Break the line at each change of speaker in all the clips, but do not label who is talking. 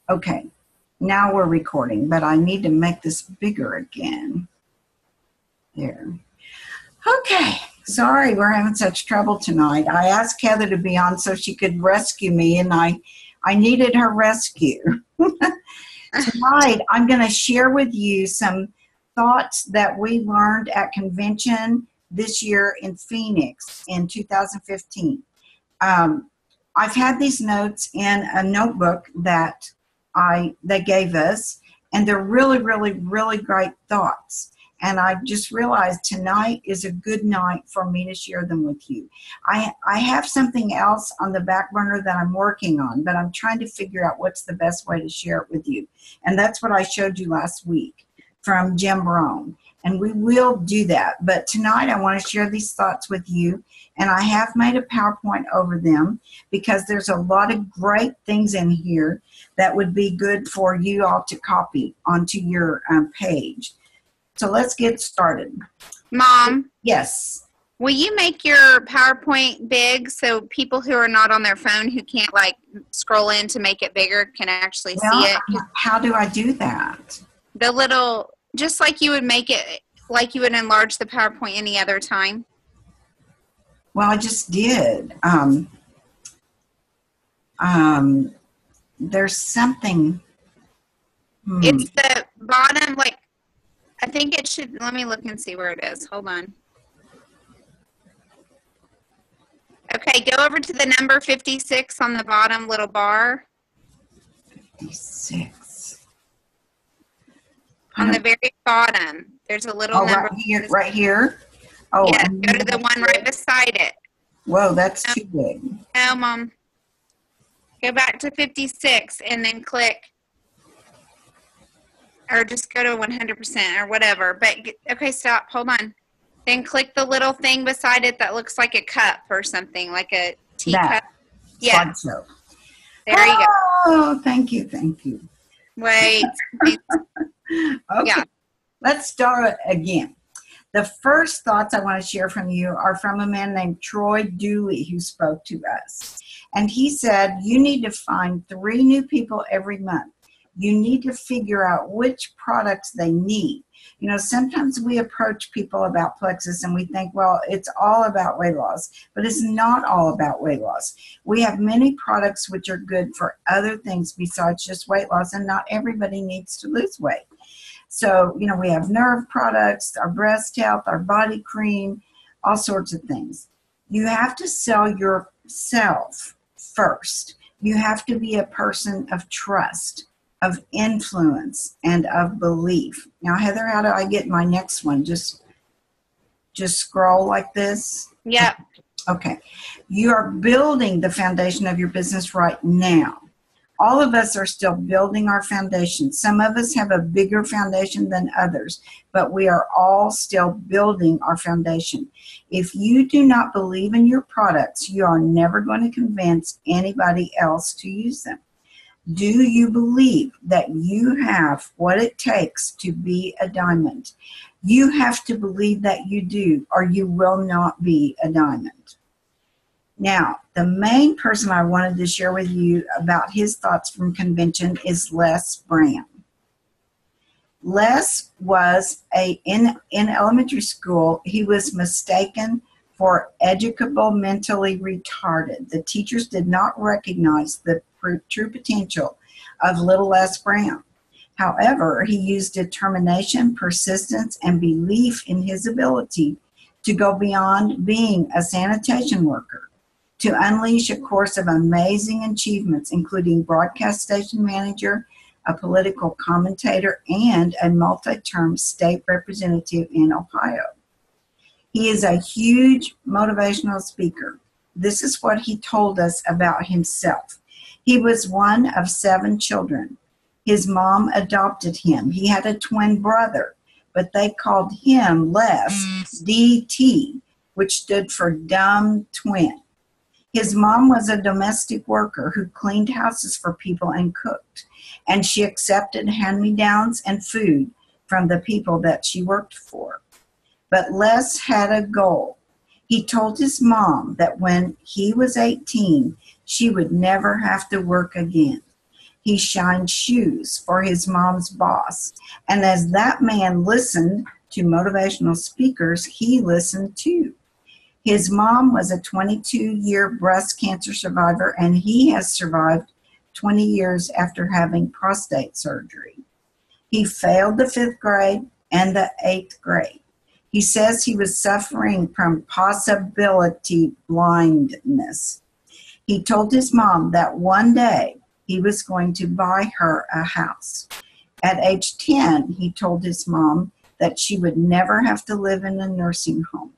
Okay, now we're recording, but I need to make this bigger again. There. Okay, sorry we're having such trouble tonight. I asked Heather to be on so she could rescue me, and I needed her rescue. Tonight, I'm going to share with you some thoughts that we learned at convention this year in Phoenix in 2015. I've had these notes in a notebook that they gave us, and they're really, really, really great thoughts. And I just realized tonight is a good night for me to share them with you. I have something else on the back burner that I'm working on, but I'm trying to figure out what's the best way to share it with you. And that's what I showed you last week from Jim Brown. And we will do that. But tonight I want to share these thoughts with you. And I have made a PowerPoint over them because there's a lot of great things in here that would be good for you all to copy onto your page. So let's get started.
Mom?
Yes.
Will you make your PowerPoint big so people who are not on their phone who can't like scroll in to make it bigger can actually see it?
How do I do that?
The little, just like you would make it, like you would enlarge the PowerPoint any other time.
Well, I just did. There's something.
It's the bottom, like, I think it should, let me look and see where it is. Hold on. Okay, go over to the number 56 on the bottom little bar.
56.
On the very bottom, there's a little number.
Right here? Oh,
yeah, go to the one right beside it.
Whoa, that's too big.
No, Mom. Go back to 56 and then click. Or just go to 100% or whatever. But, okay, stop. Hold on. Then click the little thing beside it that looks like a cup or something, like a teacup. Yeah.
Slideshow.
There you go.
Oh, thank you, thank you.
Wait.
Okay,
Yeah.
Let's start again. The first thoughts I want to share from you are from a man named Troy Dooley who spoke to us. And he said, you need to find 3 new people every month. You need to figure out which products they need. You know, sometimes we approach people about Plexus and we think, well, it's all about weight loss, but it's not all about weight loss. We have many products which are good for other things besides just weight loss, and not everybody needs to lose weight. So, you know, we have nerve products, our breast health, our body cream, all sorts of things. You have to sell yourself first. You have to be a person of trust, of influence, and of belief. Now, Heather, how do I get my next one? Just scroll like this?
Yeah.
Okay. You are building the foundation of your business right now. All of us are still building our foundation. Some of us have a bigger foundation than others, but we are all still building our foundation. If you do not believe in your products, you are never going to convince anybody else to use them. Do you believe that you have what it takes to be a diamond? You have to believe that you do, or you will not be a diamond. Now, the main person I wanted to share with you about his thoughts from convention is Les Brown. Les was in elementary school, he was mistaken for educable mentally retarded. The teachers did not recognize the true potential of little Les Brown. However, he used determination, persistence, and belief in his ability to go beyond being a sanitation worker, to unleash a course of amazing achievements, including broadcast station manager, a political commentator, and a multi-term state representative in Ohio. He is a huge motivational speaker. This is what he told us about himself. He was one of 7 children. His mom adopted him. He had a twin brother, but they called him Les, DT, which stood for dumb twin. His mom was a domestic worker who cleaned houses for people and cooked, and she accepted hand-me-downs and food from the people that she worked for. But Les had a goal. He told his mom that when he was 18, she would never have to work again. He shined shoes for his mom's boss. And as that man listened to motivational speakers, he listened too. His mom was a 22-year breast cancer survivor, and he has survived 20 years after having prostate surgery. He failed the 5th grade and the 8th grade. He says he was suffering from possibility blindness. He told his mom that one day he was going to buy her a house. At age 10, he told his mom that she would never have to live in a nursing home.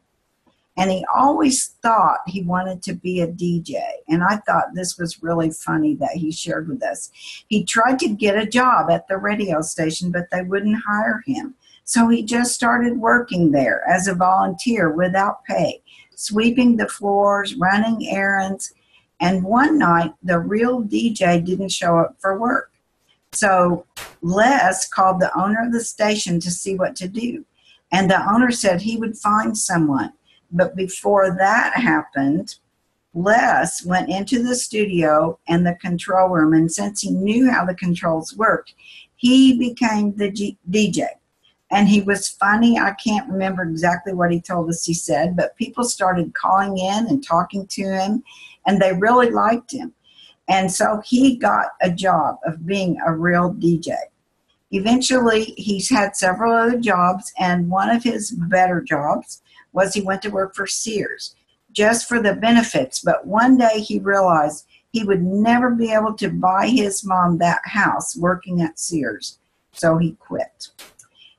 And he always thought he wanted to be a DJ. And I thought this was really funny that he shared with us. He tried to get a job at the radio station, but they wouldn't hire him. So he just started working there as a volunteer without pay, sweeping the floors, running errands. And one night, the real DJ didn't show up for work. So Les called the owner of the station to see what to do. And the owner said he would find someone. But before that happened, Les went into the studio and the control room. And since he knew how the controls worked, he became the DJ. And he was funny. I can't remember exactly what he told us he said, but people started calling in and talking to him, and they really liked him. And so he got a job of being a real DJ. Eventually, he's had several other jobs, and one of his better jobs was he went to work for Sears just for the benefits. But one day he realized he would never be able to buy his mom that house working at Sears, so he quit.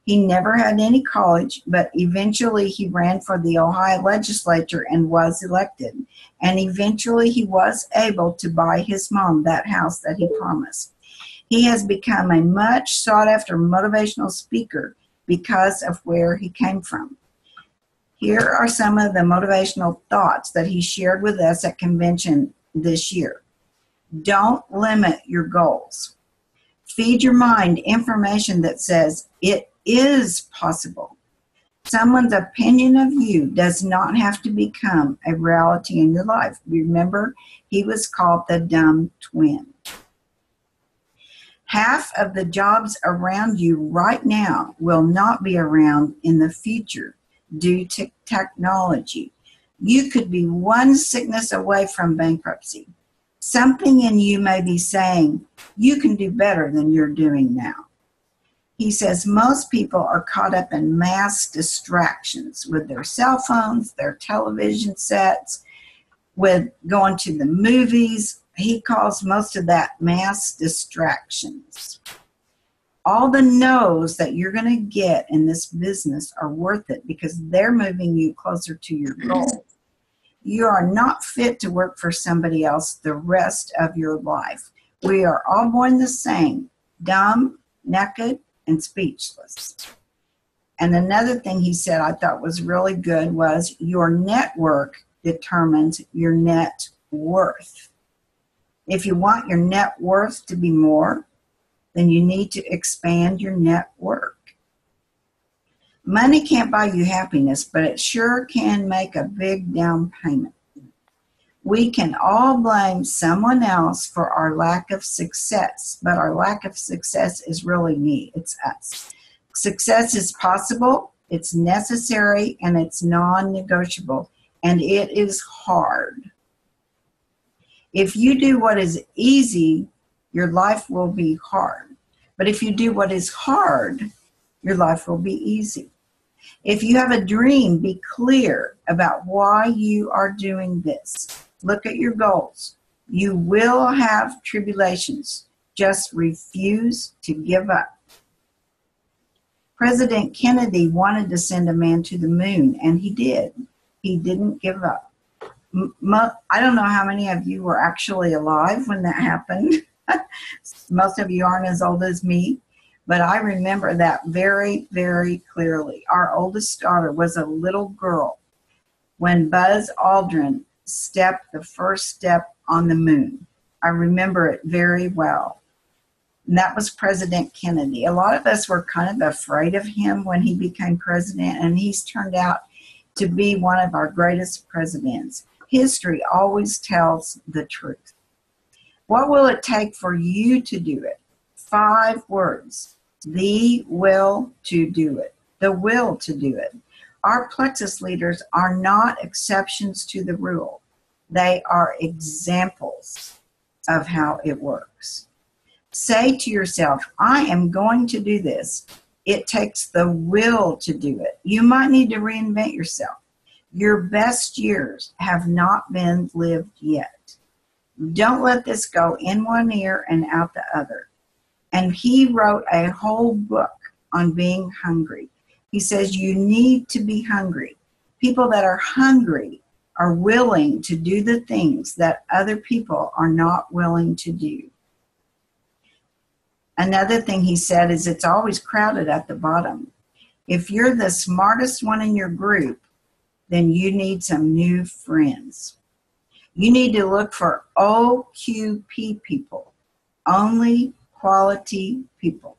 He never had any college, but eventually he ran for the Ohio legislature and was elected. And eventually he was able to buy his mom that house that he promised. He has become a much sought-after motivational speaker because of where he came from. Here are some of the motivational thoughts that he shared with us at convention this year. Don't limit your goals. Feed your mind information that says it is possible. Someone's opinion of you does not have to become a reality in your life. Remember, he was called the dumb twin. Half of the jobs around you right now will not be around in the future due to technology. You could be one sickness away from bankruptcy. Something in you may be saying, you can do better than you're doing now. He says most people are caught up in mass distractions with their cell phones, their television sets, with going to the movies. He calls most of that mass distractions. All the no's that you're going to get in this business are worth it because they're moving you closer to your goal. You are not fit to work for somebody else the rest of your life. We are all born the same, dumb, naked, and speechless. And another thing he said I thought was really good was your network determines your net worth. If you want your net worth to be more, then you need to expand your network. Money can't buy you happiness, but it sure can make a big down payment. We can all blame someone else for our lack of success, but our lack of success is really me. It's us. Success is possible, it's necessary, and it's non-negotiable, and it is hard. If you do what is easy, your life will be hard. But if you do what is hard, your life will be easy. If you have a dream, be clear about why you are doing this. Look at your goals. You will have tribulations. Just refuse to give up. President Kennedy wanted to send a man to the moon, and he did. He didn't give up. I don't know how many of you were actually alive when that happened. Most of you aren't as old as me, but I remember that very, very clearly. Our oldest daughter was a little girl when Buzz Aldrin stepped the first step on the moon. I remember it very well. And that was President Kennedy. A lot of us were kind of afraid of him when he became president, and he's turned out to be one of our greatest presidents. History always tells the truth. What will it take for you to do it? 5 words. The will to do it. The will to do it. Our Plexus leaders are not exceptions to the rule. They are examples of how it works. Say to yourself, I am going to do this. It takes the will to do it. You might need to reinvent yourself. Your best years have not been lived yet. Don't let this go in one ear and out the other. And he wrote a whole book on being hungry. He says you need to be hungry. People that are hungry are willing to do the things that other people are not willing to do. Another thing he said is it's always crowded at the bottom. If you're the smartest one in your group, then you need some new friends. You need to look for OQP people, only quality people.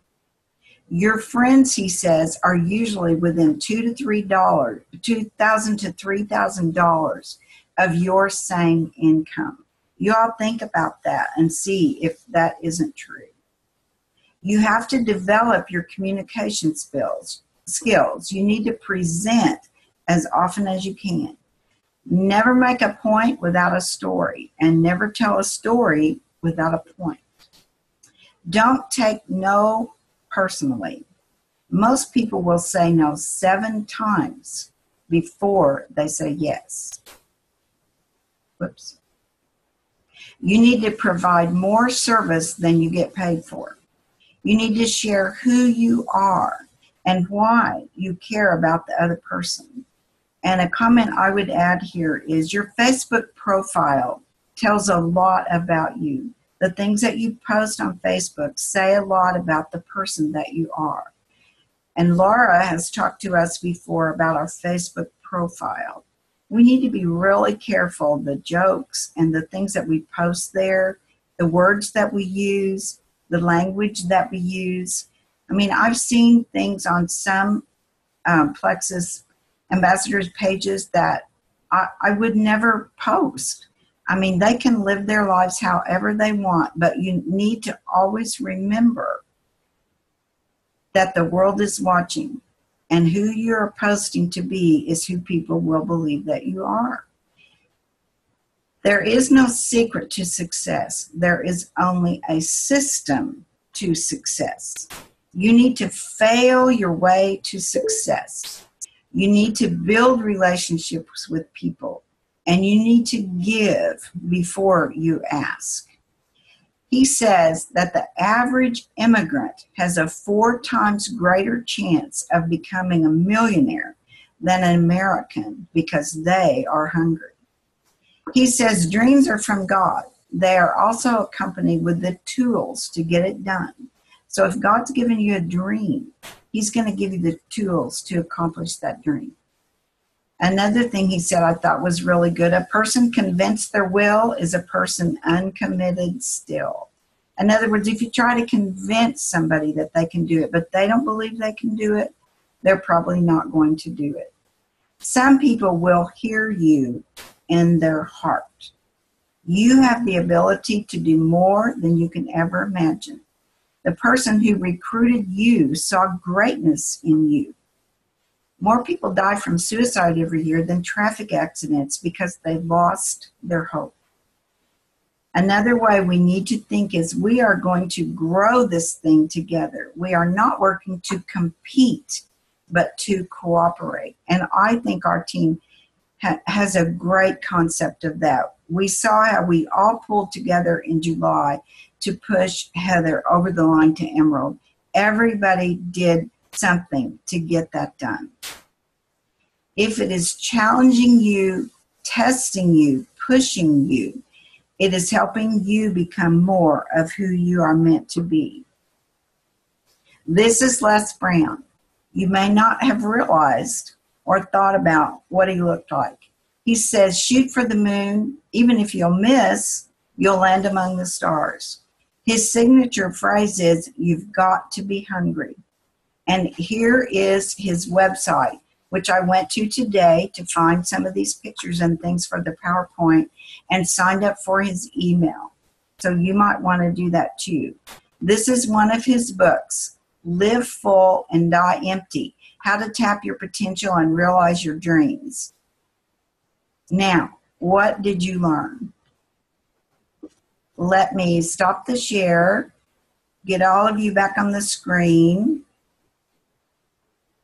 Your friends, he says, are usually within $2,000 to $3,000 of your same income. You all think about that and see if that isn't true. You have to develop your communication skills. You need to present as often as you can. Never make a point without a story, and never tell a story without a point. Don't take no personally. Most people will say no 7 times before they say yes. Whoops. You need to provide more service than you get paid for. You need to share who you are and why you care about the other person. And a comment I would add here is your Facebook profile tells a lot about you. The things that you post on Facebook say a lot about the person that you are. And Laura has talked to us before about our Facebook profile. We need to be really careful, the jokes and the things that we post there, the words that we use, the language that we use. I mean, I've seen things on some Plexus ambassadors pages that I would never post. I mean, they can live their lives however they want, but you need to always remember that the world is watching, and who you're posting to be is who people will believe that you are. There is no secret to success. There is only a system to success. You need to fail your way to success. You need to build relationships with people, and you need to give before you ask. He says that the average immigrant has a 4 times greater chance of becoming a millionaire than an American because they are hungry. He says dreams are from God. They are also accompanied with the tools to get it done. So if God's given you a dream, he's going to give you the tools to accomplish that dream. Another thing he said I thought was really good. A person convinced their will is a person uncommitted still. In other words, if you try to convince somebody that they can do it, but they don't believe they can do it, they're probably not going to do it. Some people will hear you in their heart. You have the ability to do more than you can ever imagine. The person who recruited you saw greatness in you. More people die from suicide every year than traffic accidents because they lost their hope. Another way we need to think is we are going to grow this thing together. We are not working to compete, but to cooperate. And I think our team has a great concept of that. We saw how we all pulled together in July to push Heather over the line to Emerald. Everybody did something to get that done. If it is challenging you, testing you, pushing you, it is helping you become more of who you are meant to be. This is Les Brown. You may not have realized or thought about what he looked like. He says, shoot for the moon. Even if you'll miss, you'll land among the stars. His signature phrase is, you've got to be hungry. And here is his website, which I went to today to find some of these pictures and things for the PowerPoint and signed up for his email. So you might want to do that too. This is one of his books, Live Full and Die Empty, How to Tap Your Potential and Realize Your Dreams. Now, what did you learn? Let me stop the share, get all of you back on the screen,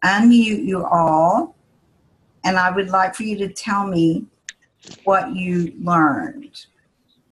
unmute you all, and I would like for you to tell me what you learned.